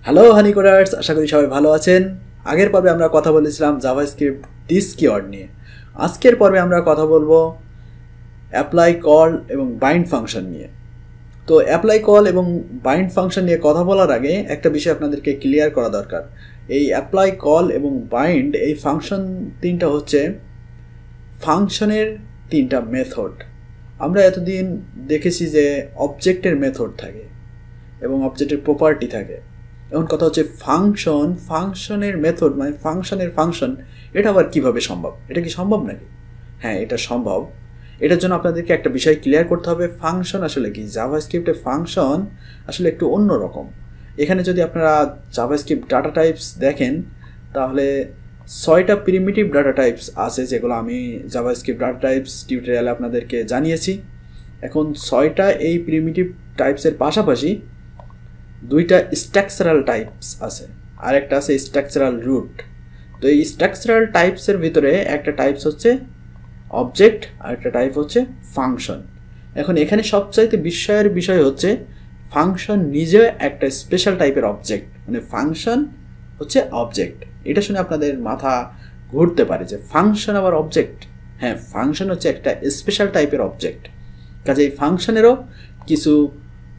Hello হানি coders, আশা করি সবাই ভালো আছেন। আগের পর্বে আমরা কথা বলেছিলাম জাভাস্ক্রিপ্ট দিস কিওয়ার্ড নিয়ে। আজকের পর্বে আমরা কথা বলবো অ্যাপ্লাই কল এবং বাইন্ড ফাংশন নিয়ে। তো অ্যাপ্লাই কল এবং বাইন্ড ফাংশন নিয়ে কথা বলার আগে একটা বিষয় আপনাদেরকে ক্লিয়ার করা দরকার। এই অ্যাপ্লাই কল এবং বাইন্ড এই ফাংশন তিনটা হচ্ছে ফাংশনের তিনটা মেথড। আমরা এতদিন দেখেছি যে অবজেক্টের মেথড থাকে এবং অবজেক্টের প্রপার্টি থাকে। এখন কথা হচ্ছে ফাংশনের মেথড মানে ফাংশনের ফাংশন, এটা আবার কীভাবে সম্ভব? এটা কি সম্ভব নাকি? হ্যাঁ, এটা সম্ভব। এটার জন্য আপনাদেরকে একটা বিষয় ক্লিয়ার করতে হবে, ফাংশন আসলে কি। জাভাস্ক্রিপ্টে ফাংশন আসলে একটু অন্যরকম। এখানে যদি আপনারা জাভাস্ক্রিপ্ট ডাটা টাইপস দেখেন তাহলে 6টা প্রিমিটিভ ডাটা টাইপস আছে, যেগুলো আমি জাভাস্ক্রিপ্ট ডাটা টাইপস টিউটোরিয়ালে আপনাদেরকে জানিয়েছি। এখন 6টা এই প্রিমিটিভ টাইপসের পাশাপাশি 2টা স্ট্রাকচারাল টাইপস আছে, আর একটা আছে স্ট্রাকচারাল রুট। তো এই স্ট্রাকচারাল টাইপসের ভিতরে একটা টাইপস হচ্ছে অবজেক্ট আর একটা টাইপ হচ্ছে ফাংশন। এখন এখানে সবচাইতে বিস্ময়ের বিষয় হচ্ছে ফাংশন নিজে একটা স্পেশাল টাইপের অবজেক্ট, মানে ফাংশন হচ্ছে অবজেক্ট। এটা শুনে আপনাদের মাথা ঘুরতে পারে যে ফাংশন আবার অবজেক্ট। হ্যাঁ, ফাংশন হচ্ছে একটা স্পেশাল টাইপের অবজেক্ট। কাজেই ফাংশনেরও কিছু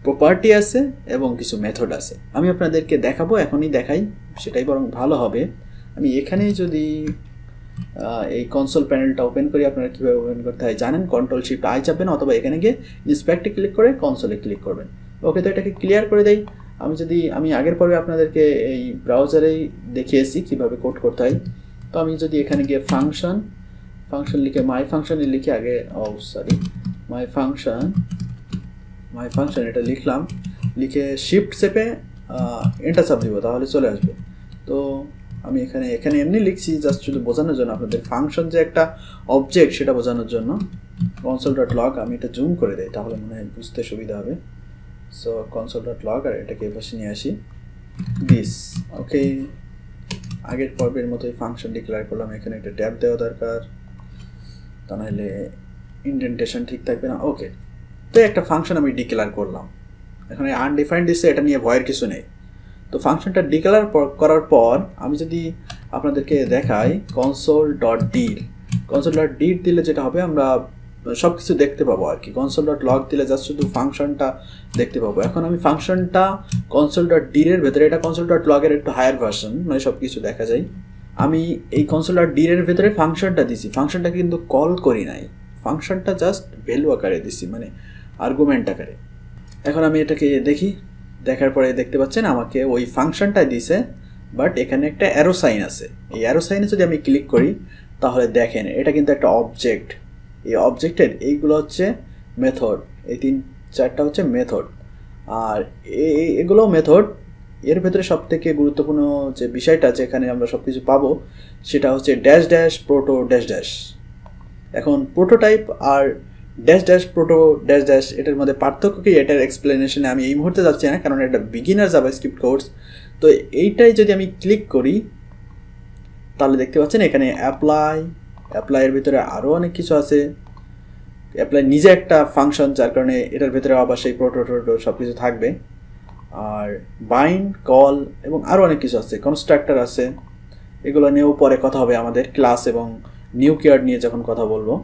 প্রপার্টি আছে এবং কিছু মেথড আছে। আমি আপনাদেরকে দেখাবো, এখনই দেখাই, সেটাই বরং ভালো হবে। আমি এখানে যদি এই কনসোল প্যানেলটা ওপেন করি, আপনারা কীভাবে ওপেন করতে হয় জানেন। Ctrl+Shift+I চাপবেন অথবা এখানে গিয়ে ইন্সপেক্টে ক্লিক করে কনসোলে ক্লিক করবেন। ওকে, তো এটাকে ক্লিয়ার করে দেই। আমি আগের পর্বে আপনাদেরকে এই ব্রাউজারেই দেখিয়েছি কীভাবে কোড করতে হয়। তো আমি যদি এখানে গিয়ে ফাংশন লিখে মাই ফাংশনে লিখে আগে মাই ফাংশন এটা লিখলাম, লিখে শিফট চেপে এন্টার চাপ দিব, তাহলে চলে আসবে। তো আমি এখানে এমনি লিখছি জাস্ট শুধু বোঝানোর জন্য, আপনাদের ফাংশন যে একটা অবজেক্ট সেটা বোঝানোর জন্য। console.log আমি এটা জুম করে দেই, তাহলে মনে হয় বুঝতে সুবিধা হবে। সো console.log আর এটাকে এপাশে নিয়ে আসি, দিস। ওকে, আগের পর্বের মতোই ফাংশন ডিক্লেয়ার করলাম। এখানে একটা ট্যাব দেওয়া দরকার, তা নাহলে ইন্ডেন্টেশন ঠিক থাকবে না। ওকে, তো একটা ফাংশন আমি ডিক্লেয়ার করলাম। এখানে আনডিফাইন্ড দিচ্ছে, এটা নিয়ে ভয়ের কিছু নেই। তো ফাংশনটা ডিক্লেয়ার করার পর আমি যদি আপনাদেরকে দেখাই console.dir দিলে যেটা হবে, আমরা সব কিছু দেখতে পাবো আর কি। console.log দিলে জাস্ট শুধু ফাংশনটা দেখতে পাবো। এখন আমি ফাংশনটা console.dir এর ভেতরে, এটা console.log এর একটু হায়ার ভার্সন, মানে সব কিছু দেখা যায়। আমি এই console.dir এর ভেতরে ফাংশনটা দিছি, ফাংশনটা কিন্তু কল করি নাই, ফাংশনটা জাস্ট ভ্যালু আকারে দিছি, মানে আর্গুমেন্ট আকারে। এখন আমি এটাকে দেখি, দেখার পরে দেখতে পাচ্ছেন আমাকে ওই ফাংশনটাই দিছে, বাট এখানে একটা অ্যারো সাইন আছে। এই অ্যারো সাইনে যদি আমি ক্লিক করি তাহলে দেখেন এটা কিন্তু একটা অবজেক্ট। এই অবজেক্টের এইগুলো হচ্ছে মেথড, এই 3-4টা হচ্ছে মেথড, আর এগুলো মেথড। এর ভেতরে সবথেকে গুরুত্বপূর্ণ যে বিষয়টা যেখানে আমরা সব কিছু পাবো সেটা হচ্ছে -- proto -- এখন প্রোটোটাইপ আর -- proto -- এটার মধ্যে পার্থক্য কি, এটার এক্সপ্লেনেশনে আমি এই মুহূর্তে যাচ্ছি না, কারণ এটা বিগিনার জাভাস্ক্রিপ্ট কোর্স। তো এইটাই যদি আমি ক্লিক করি তাহলে দেখতে পাচ্ছেন এখানে অ্যাপ্লাইয়ের ভিতরে আরও অনেক কিছু আছে। অ্যাপ্লাই নিজে একটা ফাংশন, যার কারণে এটার ভিতরে আবার সেই প্রোটো সব কিছু থাকবে। আর বাইন্ড, কল এবং আরও অনেক কিছু আছে, কনস্ট্রাক্টর আছে। এগুলো নিয়েও পরে কথা হবে আমাদের ক্লাস এবং নিউ কিওয়ার্ড নিয়ে যখন কথা বলবো।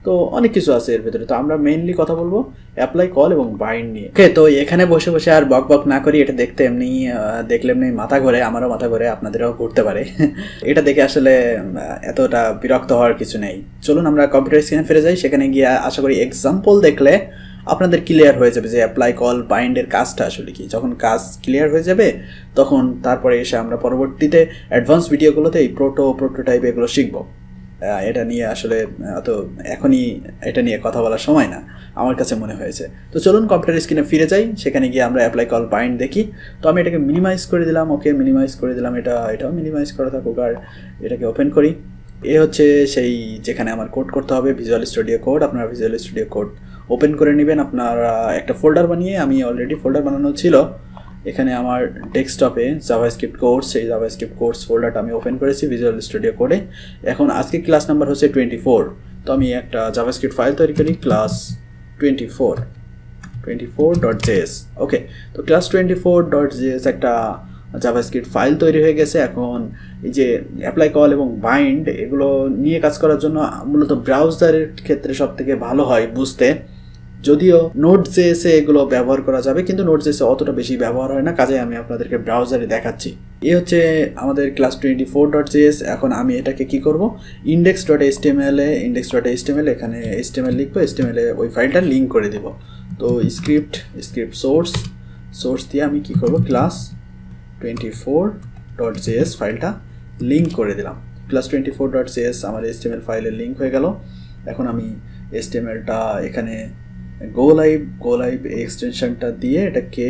তো অনেক কিছু আছে এর ভিতরে, তো আমরা মেইনলি কথা বলবো অ্যাপ্লাই, কল এবং বাইন্ড নিয়ে। ওকে, তো এখানে বসে বসে আর বক না করি, এটা দেখতে দেখলে এমনি মাথা ঘোরে, আমারও মাথা ঘোরে, আপনাদেরও ঘুরতে পারে। এটা দেখে আসলে এতটা বিরক্ত হওয়ার কিছু নেই। চলুন আমরা কম্পিউটার স্ক্রিনে ফিরে যাই, সেখানে গিয়ে আশা করি এক্সাম্পল দেখলে আপনাদের ক্লিয়ার হয়ে যাবে যে অ্যাপ্লাই, কল, বাইন্ডের কাজটা আসলে কি। যখন কাজ ক্লিয়ার হয়ে যাবে তখন তারপরে এসে আমরা পরবর্তীতে অ্যাডভান্স ভিডিওগুলোতে এই প্রোটোটাইপ এগুলো শিখবো। এটা নিয়ে আসলে এখনই এটা নিয়ে কথা বলার সময় না আমার কাছে মনে হয়েছে। তো চলুন কম্পিউটার স্ক্রিনে ফিরে যাই, সেখানে গিয়ে আমরা অ্যাপ্লাই, কল, বাইন্ড দেখি। তো আমি এটাকে মিনিমাইজ করে দিলাম। ওকে, মিনিমাইজ করে দিলাম, এটাও মিনিমাইজ করা থাকুক। আর এটাকে ওপেন করি। এ হচ্ছে সেই যেখানে আমার কোড করতে হবে, ভিজুয়াল স্টুডিও কোড। আপনারা ভিজুয়াল স্টুডিও কোড ওপেন করে নেবেন। আপনারা একটা ফোল্ডার বানিয়ে, আমি অলরেডি ফোল্ডার বানানো ছিল, এখানে আমার ডেস্কটপে জাভাস্ক্রিপ্ট কোর্স, সেই জাভাস্ক্রিপ্ট কোর্স ফোল্ডারটা আমি ওপেন করেছি ভিজুয়াল স্টুডিও কোডে। এখন আজকে ক্লাস নাম্বার হচ্ছে 24। তো আমি একটা জাভাস্ক্রিপ্ট ফাইল তৈরি করি, ক্লাস 24। 24.js। ওকে, তো ক্লাস 24.js একটা জাভাস্ক্রিপ্ট ফাইল তৈরি হয়ে গেছে। এখন এই যে অ্যাপ্লাই কল এবং বাইন্ড এগুলো নিয়ে কাজ করার জন্য মূলত ব্রাউজারের ক্ষেত্রে সবথেকে ভালো হয় বুঝতে, যদিও নোড.js এ এগুলো ব্যবহার করা যাবে, কিন্তু নোড.js এ অতটা বেশি ব্যবহার হয় না, কাজে আমি আপনাদেরকে ব্রাউজারে দেখাচ্ছি। এই হচ্ছে আমাদের ক্লাস 24.js। এখন আমি এটাকে কি করব, index.html এখানে html লিখবো, html এ ওই ফাইলটা লিঙ্ক করে দিব। তো স্ক্রিপ্ট সোর্স দিয়ে আমি কি করব, ক্লাস 24.js ফাইলটা লিঙ্ক করে দিলাম। ক্লাস 24.js আমার html ফাইলের লিঙ্ক হয়ে গেল। এখন আমি htmlটা এখানে গো লাইভ এক্সটেনশনটা দিয়ে এটাকে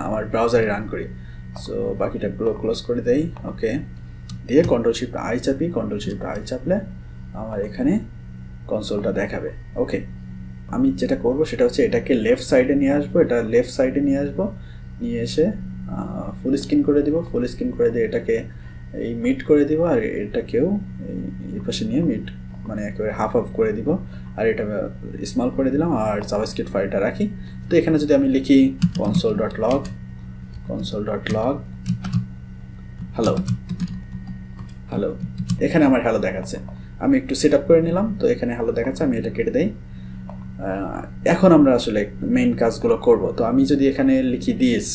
আমার ব্রাউজারে রান করি। সো বাকিটা ক্লোজ করে দেই। ওকে, দিয়ে Ctrl+Shift+I চাপি, Ctrl+Shift+I চাপলে আমার এখানে কনসোলটা দেখাবে। ওকে, আমি যেটা করব সেটা হচ্ছে এটাকে লেফট সাইডে নিয়ে আসবো, নিয়ে এসে ফুল স্ক্রিন করে দিব। ফুল স্ক্রিন করে দিয়ে এটাকে এই মিড করে দিব, আর এটাকেও এই পাশে নিয়ে মিড মানে একেবারে হাফ করে দিব, আর এটা স্মল করে দিলাম, আর জাভাস্ক্রিপ্ট ফাইলটা রাখি। তো এখানে যদি আমি লিখি console.log হ্যালো, এখানে আমার হ্যালো দেখাচ্ছে। আমি একটু সেট আপ করে নিলাম, তো এখানে হ্যালো দেখাচ্ছে, আমি এটা কেটে দেই। এখন আমরা আসলে মেইন কাজগুলো করব। তো আমি যদি এখানে লিখি দিস,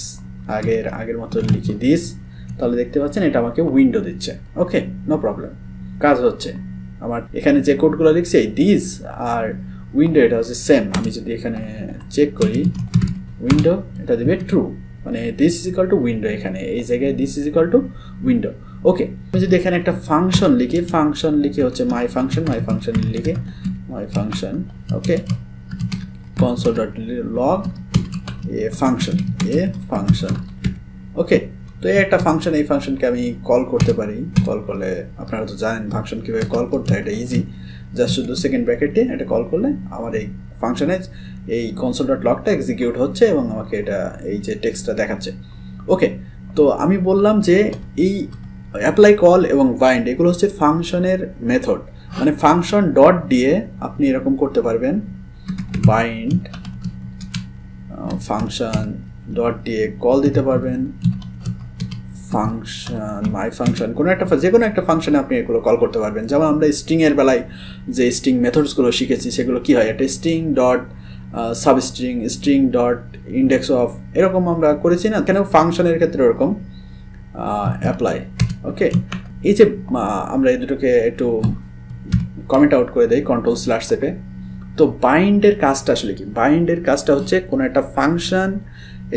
আগের মতো লিখি দিস, তাহলে দেখতে পাচ্ছেন এটা আমাকে উইন্ডো দিচ্ছে। ওকে, নো প্রবলেম, কাজ হচ্ছে। আমার এখানে যে কোডগুলো লিখছি এই দিস আর উইন্ডো এটা হচ্ছে সেম। আমি যদি এখানে চেক করি উইন্ডো, এটা দিবে ট্রু, মানে this is equal to window, এখানে এই জায়গায় this is equal to window. Okay, আমি যদি এখানে একটা ফাংশন লিখি হচ্ছে মাই ফাংশন লিখে মাই function. Okay, console.log a function। ওকে, তো এই একটা ফাংশন, এই ফাংশনকে আমি কল করতে পারি। কল করলে আপনারা তো জানেন ফাংশন কীভাবে কল করতে হয়, এটা ইজি। জাস্ট শুধু সেকেন্ড ব্র্যাকেট দিয়ে এটা কল করলে আমার এই ফাংশনে এই console.logটা এক্সিকিউট হচ্ছে এবং আমাকে এটা এই যে টেক্সটটা দেখাচ্ছে। ওকে, তো আমি বললাম যে এই অ্যাপ্লাই কল এবং বাইন্ড এগুলো হচ্ছে ফাংশনের মেথড, মানে ফাংশন ডট দিয়ে আপনি এরকম করতে পারবেন, বাইন্ড ফাংশন ডট দিয়ে কল দিতে পারবেন, ফাংশন মাই ফাংশন যে কোনো একটা ফাংশনে আপনি এগুলো কল করতে পারবেন। যেমন আমরা স্ট্রিংয়ের বেলায় যে স্ট্রিং মেথডসগুলো শিখেছি সেগুলো কি হয়, একটা string dot substring, string dot index of, এরকম আমরা করেছি না, কেন ফাংশনের ক্ষেত্রে ওরকম অ্যাপ্লাই। ওকে, এই যে আমরা এই দুটোকে একটু কমেন্ট আউট করে দেই Ctrl/C চেপে। তো বাইন্ডের কাজটা আসলে কি, বাইন্ডের কাজটা হচ্ছে কোনো একটা ফাংশন,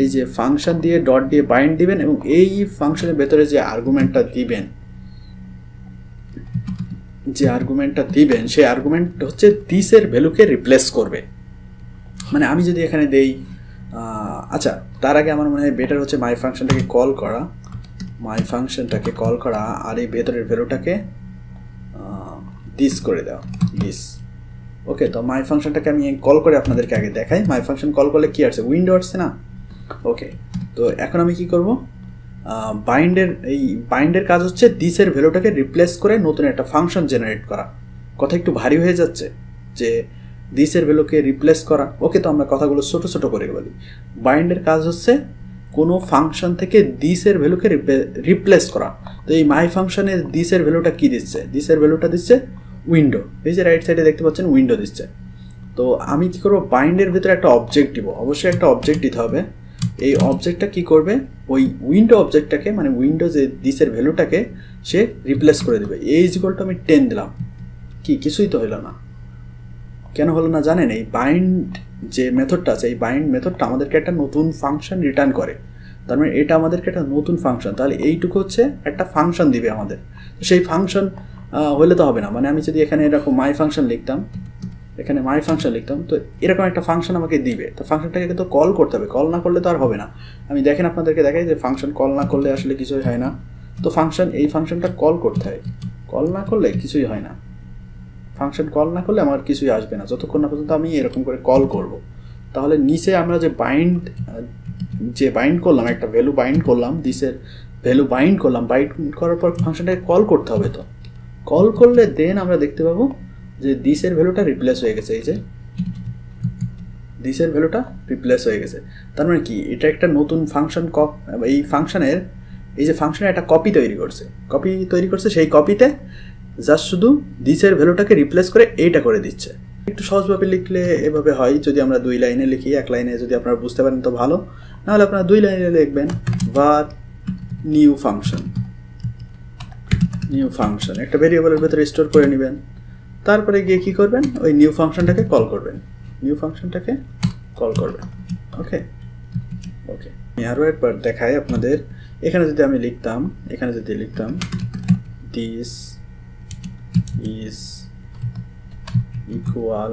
এই যে ফাংশন দিয়ে ডট দিয়ে বাইন্ড দিবেন এবং এই ফাংশনের ভেতরে যে আর্গুমেন্টটা দিবেন সেই আর্গুমেন্ট হচ্ছে দিসের ভ্যালুকে রিপ্লেস করবে। মানে আমি যদি এখানে দেই, আচ্ছা তার আগে আমার মনে হয় বেটার হচ্ছে মাই ফাংশনটাকে কল করা, আর এই ভেতরের ভ্যালুটাকে দিস করে দাও, দিস। ওকে, তো মাই ফাংশনটাকে আমি কল করে আপনাদেরকে আগে দেখাই। মাই ফাংশন কল করলে কি আসছে, উইন্ডো আসছে না। ওকে, তো এখন আমি কি করব, বাইন্ডের কাজ হচ্ছে দিসের ভ্যালুটাকে রিপ্লেস করে নতুন একটা ফাংশন জেনারেট করা। কথা একটু ভারী হয়ে যাচ্ছে যে দিসের ভ্যালুকে রিপ্লেস করা। ওকে, তো আমরা কথাগুলো ছোট করে বলি। বাইন্ডের কাজ হচ্ছে কোনো ফাংশন থেকে দিসের ভ্যালুকে রিপ্লেস করা। তো এই মাই ফাংশনে দিসের ভ্যালুটা কি দিচ্ছে, দিসের ভ্যালুটা দিচ্ছে উইন্ডো। এই যে রাইট সাইডে দেখতে পাচ্ছেন উইন্ডো দিচ্ছে। তো আমি কি করব, বাইন্ডের ভিতরে একটা অবজেক্ট দিব, অবশ্যই একটা অবজেক্ট দিতে হবে। এই অবজেক্টটা কি করবে, ওই উইন্ডো অবজেক্টটাকে, মানে উইন্ডো যে দিসের ভ্যালুটাকে সে রিপ্লেস করে দেবে। এই ইকুয়াল টু আমি 10 দিলাম, কিছুই তো হলো না। কেন হলো না জানেন, এই বাইন্ড যে মেথডটা আছে, এই বাইন্ড মেথডটা আমাদেরকে একটা নতুন ফাংশন রিটার্ন করে। তার মানে এটা আমাদেরকে একটা নতুন ফাংশন, তাহলে এইটুকু হচ্ছে একটা ফাংশন দিবে আমাদের। সেই ফাংশন হলে তো হবে না, মানে আমি যদি এখানে এরকম মাই ফাংশন লিখতাম, তো এরকম একটা ফাংশন আমাকে দিবে। তো ফাংশনটাকে কিন্তু কল করতে হবে, কল না করলে তো আর হবে না। আমি আপনাদেরকে দেখাই যে ফাংশন কল না করলে আসলে কিছুই হয় না। তো এই ফাংশনটা কল করতে হয়, কল না করলে কিছুই হয় না। ফাংশন কল না করলে আমার কিছুই আসবে না যতক্ষণ না পর্যন্ত আমি এরকম করে কল করব। তাহলে নিচে আমরা যে বাইন্ড করলাম, একটা ভ্যালু বাইন্ড করলাম, দিসের ভ্যালু বাইন্ড করলাম, বাইন্ড করার পর ফাংশনটাকে কল করতে হবে। তো কল করলে দেন আমরা দেখতে পাবো যে দিসের ভ্যালুটা রিপ্লেস হয়ে গেছে। এই যে দিসের ভ্যালুটা রিপ্লেস হয়ে গেছে। তার মানে কি, এটা একটা নতুন ফাংশন, এই ফাংশনের এই যে ফাংশনের একটা কপি তৈরি করছে, সেই কপিতে জাস্ট শুধু দিসের ভ্যালুটাকে রিপ্লেস করে এইটা করে দিচ্ছে। একটু সহজভাবে লিখলে এভাবে হয়, যদি আমরা 2 লাইনে লিখি, 1 লাইনে যদি আপনারা বুঝতে পারেন তো ভালো, নাহলে আপনারা 2 লাইনে লিখবেন var নিউ ফাংশন একটা ভেরিয়েবলের ভেতরে স্টোর করে নেবেন। তারপরে গিয়ে কী করবেন, ওই নিউ ফাংশনটাকে কল করবেন। ওকে আমি আরও একবার দেখাই আপনাদের। এখানে যদি লিখতাম this is equal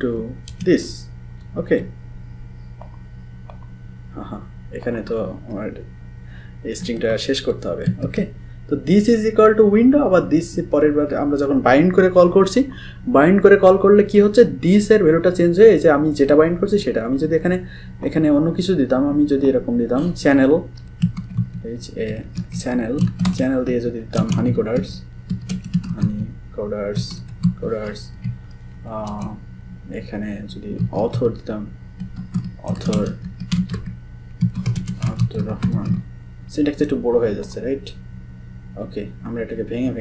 to this. Okay, এখানে তো আমার এই স্ট্রিংটা শেষ করতে হবে। ওকে, তো this is equal to window, আবার দিস পরের বার আমরা যখন বাইন্ড করে কল করছি, করলে কি হচ্ছে, দিসের ভ্যালুটা চেঞ্জ হয়ে, যে আমি যেটা বাইন্ড করছি সেটা, আমি যদি এখানে অন্য কিছু দিতাম, আমি যদি এরকম দিতাম চ্যানেল দিয়ে যদি দিতাম হানি কোডার্স, এখানে যদি অথর দিতাম আব্দুর রহমান, সিনট্যাক্স একটু বড় হয়ে যাচ্ছে, রাইট? ওকে, আমরা এটাকে ভেঙে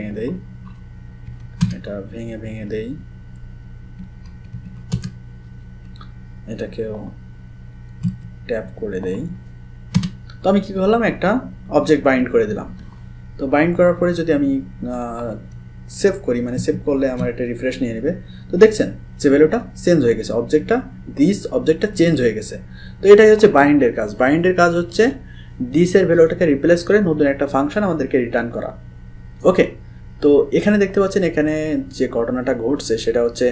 দেই, এটাকেও ট্যাপ করে দেই। তো আমি কি করলাম, একটা অবজেক্ট বাইন্ড করে দিলাম। তো বাইন্ড করার পরে যদি আমি সেভ করি, মানে সেভ করলে আমার এটা রিফ্রেশ নিয়ে নেবে। তো দেখছেন যে ভ্যালুটা চেঞ্জ হয়ে গেছে, অবজেক্টটা চেঞ্জ হয়ে গেছে। তো এটাই হচ্ছে বাইন্ডের কাজ হচ্ছে দিসের ভ্যালুটাকে রিপ্লেস করে নতুন একটা ফাংশন আমাদেরকে রিটার্ন করা। ওকে, তো এখানে দেখতে পাচ্ছেন, এখানে যে ঘটনাটা ঘটছে সেটা হচ্ছে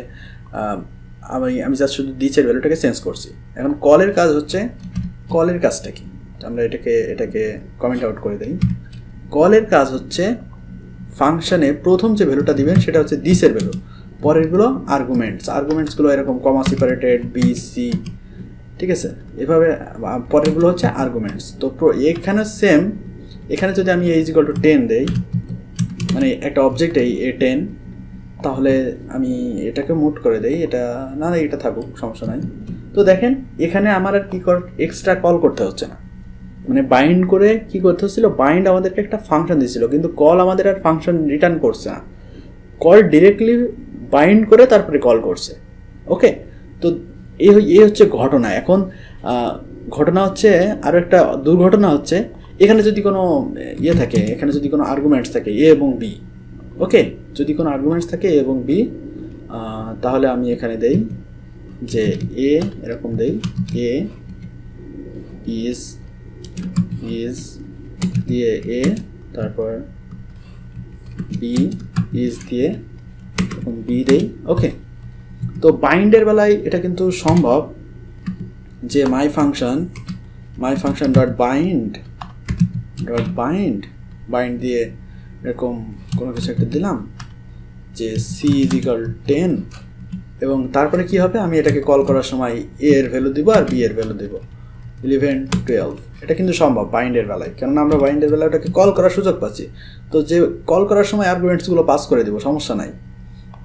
আমি জাস্ট শুধু দিসের ভ্যালুটাকে চেঞ্জ করছি। এখন কলের কাজটা কি, আমরা এটাকে কমেন্ট আউট করে দিই। কলের কাজ হচ্ছে ফাংশনে প্রথম যে ভ্যালুটা দিবেন সেটা হচ্ছে দিসের ভ্যালু, পরেরগুলো আর্গুমেন্টসগুলো এরকম কমা সেপারেটেড বি সি, ঠিক আছে, এভাবে পরেরগুলো হচ্ছে আর্গুমেন্টস। তো এখানে সেম, এখানে যদি আমি =10 দেই, মানে একটা অবজেক্ট A10, তাহলে আমি এটাকে মুট করে দেই, এটা থাকুক, সমস্যা নাই। তো দেখেন এখানে আমার আর এক্সট্রা কল করতে হচ্ছে না, মানে বাইন্ড করে কি করতে হচ্ছিল, বাইন্ড আমাদেরকে একটা ফাংশন দিয়েছিল, কিন্তু কল আমাদের আর ফাংশন রিটার্ন করছে না, কল ডিরেক্টলি বাইন্ড করে তারপরে কল করছে। ওকে, তো এই হচ্ছে ঘটনা। এখন ঘটনা হচ্ছে, আরও একটা দুর্ঘটনা হচ্ছে, এখানে যদি কোনো থাকে, এখানে যদি কোনো আর্গুমেন্টস থাকে এ এবং বি। ওকে, যদি কোনো আর্গুমেন্টস থাকে এ এবং বি, তাহলে আমি এখানে দেই যে এ, এরকম দেই এ ইজ দিয়ে এ, তারপর বি ইজ দিয়ে এরকম বি দেই। ওকে, তো বাইন্ডের বেলায় এটা কিন্তু সম্ভব যে মাই ফাংশন ডট বাইন্ড দিয়ে এরকম কোনো কিছু একটা দিলাম যে সি ইজ ইকুয়াল 10, এবং তারপরে কি হবে, আমি এটাকে কল করার সময় এ এর ভ্যালু দিব আর বি এর ভ্যালু দিব 11, 12। এটা কিন্তু সম্ভব বাইন্ডের বেলায়, কেননা আমরা বাইন্ডের বেলায় ওটাকে কল করার সুযোগ পাচ্ছি। তো যে কল করার সময় আর্গুমেন্টসগুলো পাস করে দেবো, সমস্যা নাই।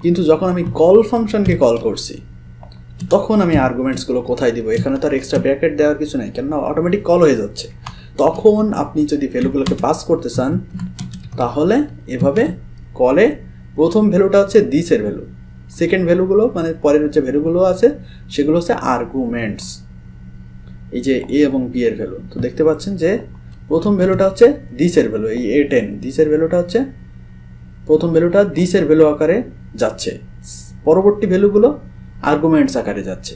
কিন্তু যখন আমি কল ফাংশনকে কল করছি, তখন আমি আর্গুমেন্টসগুলো কোথায় দিব, এখানে তো আর এক্সট্রা ব্র্যাকেট দেওয়ার কিছু নেই, কেননা অটোমেটিক কল হয়ে যাচ্ছে। তখন আপনি যদি ভ্যালুগুলোকে পাস করতে চান, তাহলে এভাবে কলে প্রথম ভ্যালুটা হচ্ছে দিসের ভ্যালু, সেকেন্ড ভ্যালুগুলো মানে পরের যে ভ্যালুগুলো আছে সেগুলো হচ্ছে আর্গুমেন্টস, এই যে এ এবং বি এর ভ্যালু। তো দেখতে পাচ্ছেন যে প্রথম ভ্যালুটা হচ্ছে দিসের ভ্যালু, এই A10 দিসের ভ্যালুটা হচ্ছে প্রথম ভ্যালুটা দিসের ভ্যালু আকারে যাচ্ছে, পরবর্তী ভ্যালুগুলো আর্গুমেন্টস আকারে যাচ্ছে।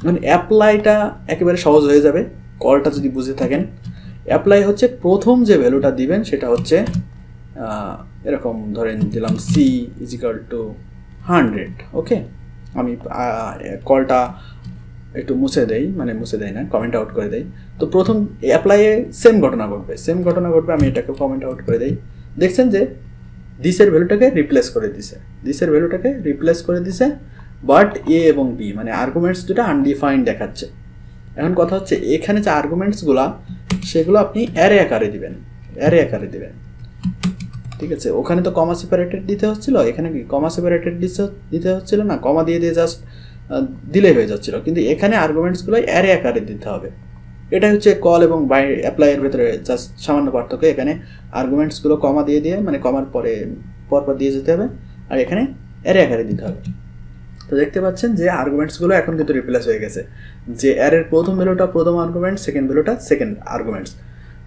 মানে অ্যাপ্লাইটা একেবারে সহজ হয়ে যাবে কলটা যদি বুঝে থাকেন। অ্যাপ্লাই হচ্ছে প্রথম যে ভ্যালুটা দিবেন সেটা হচ্ছে এরকম ধরেন দিলাম সি ইজ ইকুয়াল টু 100। ওকে, আমি কলটা একটু মুছে দেই, মানে মুছে দেই না, কমেন্ট আউট করে দেই। তো প্রথম অ্যাপ্লাইয়ে সেম ঘটনা ঘটবে, আমি এটাকে কমেন্ট আউট করে দেই। দেখছেন যে দিসের ভ্যালুটাকে রিপ্লেস করে দিছে, বাট এ এবং বি মানে আর্গুমেন্টস দুটো আনডিফাইন্ড দেখাচ্ছে। এখন কথা হচ্ছে এখানে যে আর্গুমেন্টসগুলো সেগুলো আপনি অ্যারে আকারে দিবেন, ঠিক আছে। ওখানে তো কমা সেপারেটেড দিতে হচ্ছিল, এখানে কি কমা সেপারেটেড দিতে হচ্ছিল না, কমা দিয়ে জাস্ট দিলেই হয়ে যাচ্ছিল, কিন্তু এখানে আর্গুমেন্টসগুলো অ্যারে আকারে দিতে হবে। এটা হচ্ছে কল এবং অ্যাপ্লাইয়ের ভেতরে জাস্ট সামান্য পার্থক্য। এখানে আর্গুমেন্টসগুলো কমা দিয়ে মানে কমার পরে পরপর দিয়ে যেতে হবে, আর এখানে অ্যারে আকারে দিতে হবে। তো দেখতে পাচ্ছেন যে আর্গুমেন্টসগুলো এখন কিন্তু রিপ্লেস হয়ে গেছে, যে অ্যারের প্রথম ভ্যালুটা প্রথম আর্গুমেন্ট, সেকেন্ড ভ্যালুটা সেকেন্ড আর্গুমেন্টস।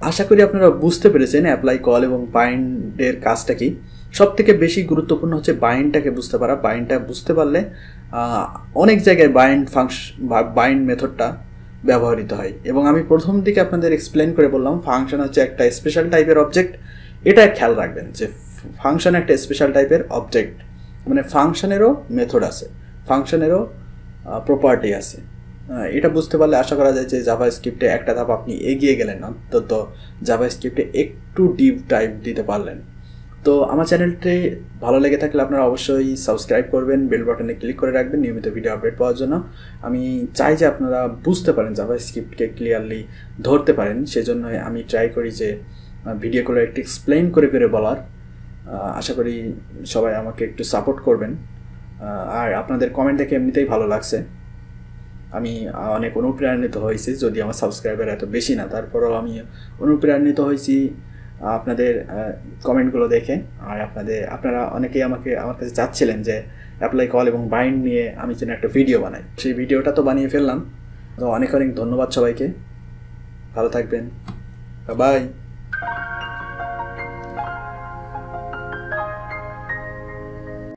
আশা করি আপনারা বুঝতে পেরেছেন অ্যাপ্লাই, কল এবং বাইন্ডের কাজটা কি। সব থেকে বেশি গুরুত্বপূর্ণ হচ্ছে বাইন্ডটাকে বুঝতে পারা। বাইন্ডটা বুঝতে পারলে অনেক জায়গায় বাইন্ড মেথডটা ব্যবহৃত হয়। এবং আমি প্রথম দিকে আপনাদের এক্সপ্লেন করে বললাম ফাংশন হচ্ছে একটা স্পেশাল টাইপের অবজেক্ট। এটা খেয়াল রাখবেন যে ফাংশন একটা স্পেশাল টাইপের অবজেক্ট, মানে ফাংশনেরও মেথড আছে, ফাংশনেরও প্রপার্টি আছে। এটা বুঝতে পারলে আশা করা যায় যে জাভাস্ক্রিপ্টে একটা ধাপ আপনি এগিয়ে গেলেন, অন্তত জাভাস্ক্রিপ্টে একটু ডিপ টাইপ দিতে পারলেন। তো আমার চ্যানেলটি ভালো লেগে থাকলে আপনারা অবশ্যই সাবস্ক্রাইব করবেন, বেল বাটনে ক্লিক করে রাখবেন নিয়মিত ভিডিও আপডেট পাওয়ার জন্য। আমি চাই যে আপনারা বুঝতে পারেন, জাভাস্ক্রিপ্টকে ক্লিয়ারলি ধরতে পারেন, সেজন্য আমি ট্রাই করি যে ভিডিওগুলো একটু এক্সপ্লেন করে করে বলার। আশা করি সবাই আমাকে একটু সাপোর্ট করবেন। আর আপনাদের কমেন্ট দেখে এমনিতেই ভালো লাগছে, আমি অনেক অনুপ্রাণিত হয়েছি। যদি আমার সাবস্ক্রাইবার এত বেশি না, তারপরেও আমি অনুপ্রাণিত হয়েছি আপনাদের কমেন্টগুলো দেখে। আর আপনারা অনেকেই আমার কাছে চাচ্ছিলেন যে অ্যাপ্লাই, কল এবং বাইন্ড নিয়ে আমি যেন একটা ভিডিও বানাই। সেই ভিডিওটা তো বানিয়ে ফেললাম। তো অনেক অনেক ধন্যবাদ সবাইকে, ভালো থাকবেন, বাই।